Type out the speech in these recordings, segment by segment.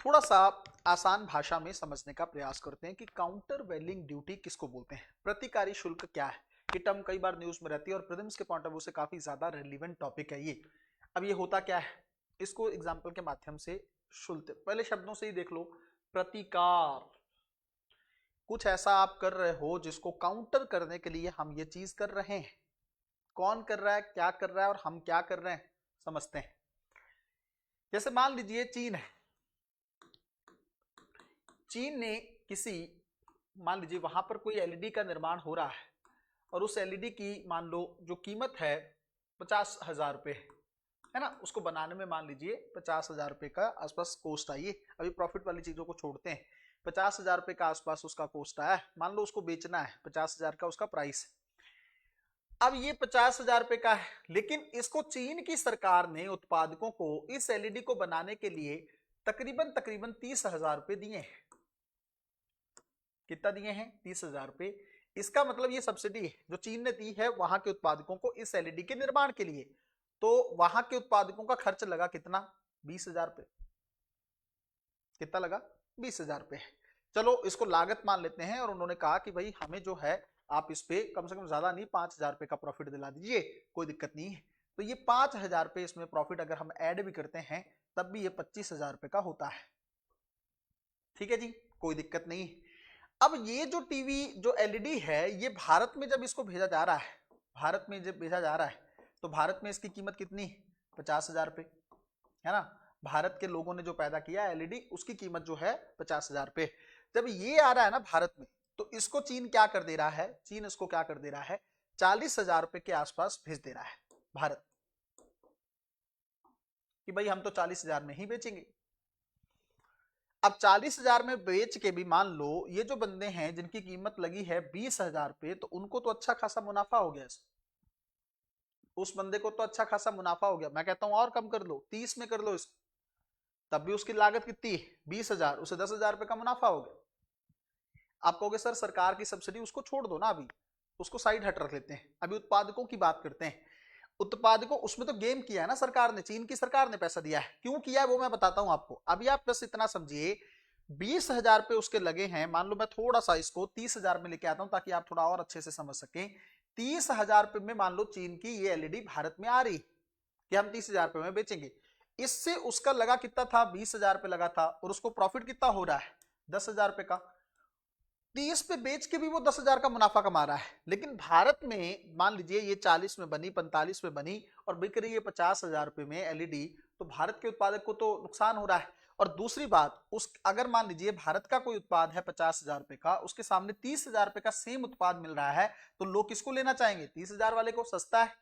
थोड़ा सा आसान भाषा में समझने का प्रयास करते हैं कि काउंटर वेलिंग ड्यूटी किसको बोलते हैं, प्रतिकारी शुल्क क्या है। ये टर्म कई बार न्यूज में रहती है और प्रीलिम्स के पॉइंट ऑफ व्यू से काफी ज्यादा रेलिवेंट टॉपिक है ये। अब ये होता क्या है, इसको एग्जाम्पल के माध्यम से शुल्क, पहले शब्दों से ही देख लो। प्रतिकार, कुछ ऐसा आप कर रहे हो जिसको काउंटर करने के लिए हम ये चीज कर रहे हैं। कौन कर रहा है, क्या कर रहा है और हम क्या कर रहे हैं, समझते हैं। जैसे मान लीजिए चीन है, चीन ने किसी, मान लीजिए वहां पर कोई एलईडी का निर्माण हो रहा है और उस एलईडी की मान लो जो कीमत है 50,000 रुपये है ना, उसको बनाने में मान लीजिए 50,000 रुपये का आसपास कॉस्ट आई है। अभी प्रॉफिट वाली चीजों को छोड़ते हैं, 50,000 रुपये का आसपास उसका कॉस्ट आया है, मान लो उसको बेचना है, 50,000 का उसका प्राइस है। अब ये 50,000 रुपये का है, लेकिन इसको चीन की सरकार ने उत्पादकों को इस एलईडी को बनाने के लिए तकरीबन तकरीबन 30,000 रुपये दिए हैं। कितना दिए हैं, 30,000 रुपये। इसका मतलब ये सब्सिडी है जो चीन ने दी है वहां के उत्पादकों को इस एलईडी के निर्माण के लिए। तो वहां के उत्पादकों का खर्च लगा कितना, 20,000 रुपये। कितना लगा, 20,000 रुपये। चलो इसको लागत मान लेते हैं और उन्होंने कहा कि भाई हमें जो है आप इस पे कम से कम ज्यादा नहीं 5,000 रुपये का प्रॉफिट दिला दीजिए, कोई दिक्कत नहीं है। तो ये 5,000 रुपये इसमें प्रॉफिट अगर हम ऐड भी करते हैं तब भी ये 25,000 रुपये का होता है। ठीक है जी, कोई दिक्कत नहीं। अब ये जो टीवी जो एलईडी है ये भारत में जब इसको भेजा जा रहा है, भारत में जब भेजा जा रहा है तो भारत में इसकी कीमत कितनी, 50,000 रुपये है ना। भारत के लोगों ने जो पैदा किया एलईडी उसकी कीमत जो है 50,000 रुपये। जब ये आ रहा है ना भारत में, तो इसको चीन क्या कर दे रहा है, चीन इसको क्या कर दे रहा है, 40,000 रुपये के आसपास भेज दे रहा है भारत, कि भाई हम तो 40,000 में ही बेचेंगे। अब 40,000 में बेच के भी मान लो ये जो बंदे हैं जिनकी कीमत लगी है 20,000 रुपये, तो उनको तो अच्छा खासा मुनाफा हो गया, उस बंदे को तो अच्छा खासा मुनाफा हो गया। मैं कहता हूं और कम कर लो, 30 में कर लो इसको, तब भी उसकी लागत कितनी, 20,000, उसे 10,000 रुपये का मुनाफा हो गया। आप कहोगे सर सरकार की सब्सिडी उसको छोड़ दो ना, अभी उसको साइड हट रख लेते हैं, अभी उत्पादकों की बात करते हैं। उत्पादकों, उसमें तो गेम किया है ना सरकार ने, चीन की सरकार ने पैसा दिया है, क्यों किया है वो मैं बताता हूं आपको। अभी आप बस इतना समझिए, 20,000 रुपये उसके लगे हैं, मान लो मैं थोड़ा सा इसको 30,000 में लेके आता हूं ताकि आप थोड़ा और अच्छे से समझ सकें। 30,000 रुपये में मान लो चीन की ये एलईडी भारत में आ रही कि हम 30,000 रुपये में बेचेंगे, इससे उसका लगा कितना था, 20,000 रुपये लगा था, और उसको प्रॉफिट कितना हो रहा है, 10,000 रुपये का। 30 पे बेच के भी वो 10,000 का मुनाफा कमा रहा है। लेकिन भारत में मान लीजिए ये 40 में बनी, 45 में बनी और बिक रही है 50,000 रुपये में एलईडी, तो भारत के उत्पादक को तो नुकसान हो रहा है। और दूसरी बात, उस अगर मान लीजिए भारत का कोई उत्पाद है 50,000 रुपये का, उसके सामने 30,000 रुपये का सेम उत्पाद मिल रहा है, तो लोग किसको लेना चाहेंगे, 30,000 वाले को, सस्ता है।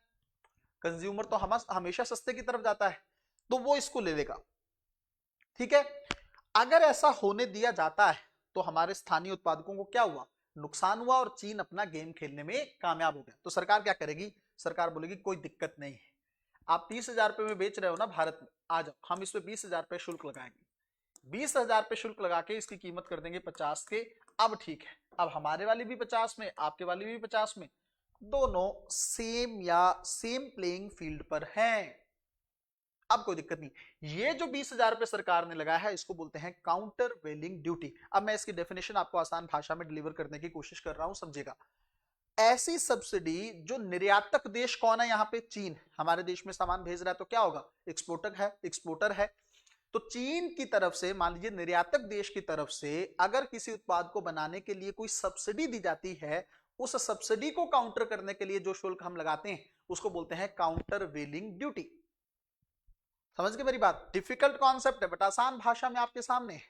कंज्यूमर तो हमेशा सस्ते की तरफ जाता है, तो वो इसको ले लेगा। ठीक है, अगर ऐसा होने दिया जाता है तो हमारे स्थानीय उत्पादकों को क्या हुआ, नुकसान हुआ, और चीन अपना गेम खेलने में कामयाब हो गया। तो सरकार क्या करेगी, सरकार बोलेगी कोई दिक्कत नहीं है, आप 30,000 रुपये में बेच रहे हो ना भारत में, आ जाओ हम इसमें 20,000 रुपये शुल्क लगाएंगे, 20,000 रुपये शुल्क लगा के इसकी कीमत कर देंगे 50 के। अब ठीक है, अब हमारे वाली भी 50 में, आपके वाली भी 50 में, दोनों सेम या सेम प्लेइंग फील्ड पर हैं, अब कोई दिक्कत नहीं। ये जो 20,000 रुपये सरकार ने लगाया है इसको बोलते हैं काउंटर वेलिंग ड्यूटी। अब मैं इसकी डेफिनेशन आपको आसान भाषा में डिलीवर करने की कोशिश कर रहा हूं, समझेगा। ऐसी सब्सिडी जो निर्यातक देश कौन है, यहां पे चीन हमारे देश में सामान भेज रहा है, तो क्या होगा, एक्सपोर्टर है, एक्सपोर्टर है। तो चीन की तरफ से, मान लीजिए निर्यातक देश की तरफ से अगर किसी उत्पाद को बनाने के लिए कोई सब्सिडी दी जाती है, उस सब्सिडी को काउंटर करने के लिए जो शुल्क हम लगाते हैं उसको बोलते हैं काउंटर वेलिंग ड्यूटी। समझ गए मेरी बात, डिफिकल्ट कॉन्सेप्ट है बट आसान भाषा में आपके सामने है,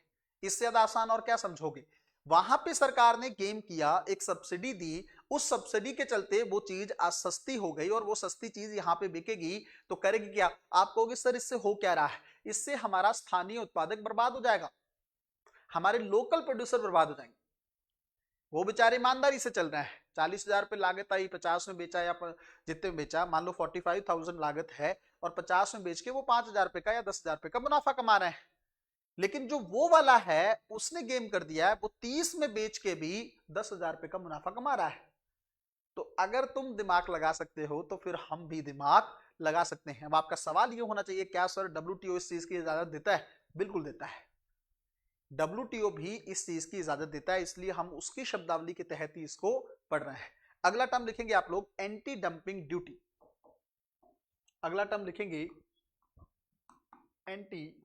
इससे ज्यादा आसान और क्या समझोगे। वहां पे सरकार ने गेम किया, एक सब्सिडी दी, उस सब्सिडी के चलते वो चीज आज सस्ती हो गई और वो सस्ती चीज यहां पे बिकेगी, तो करेगी क्या, आप कहोगे सर इससे हो क्या रहा है, इससे हमारा स्थानीय उत्पादक बर्बाद हो जाएगा, हमारे लोकल प्रोड्यूसर बर्बाद हो जाएंगे। वो बेचारे ईमानदारी से चल रहे हैं, 40,000 रुपये लागत आई, 50 में बेचा या जितने में बेचा, मान लो 45,000 लागत है और 50 में बेच के वो 5,000 रुपये का या 10,000 रुपये का मुनाफा कमा रहे हैं। लेकिन जो वो वाला है उसने गेम कर दिया है, वो 30 में बेच के भी 10,000 रुपये का मुनाफा कमा रहा है। तो अगर तुम दिमाग लगा सकते हो तो फिर हम भी दिमाग लगा सकते हैं। अब आपका सवाल ये होना चाहिए, क्या सर WTO इस चीज की इजाजत देता है, बिल्कुल देता है। WTO भी इस चीज की इजाजत देता है, इसलिए हम उसकी शब्दावली के तहत ही इसको पढ़ रहे हैं। अगला टर्म लिखेंगे आप लोग एंटी डंपिंग ड्यूटी। अगला टर्म लिखेंगे एंटी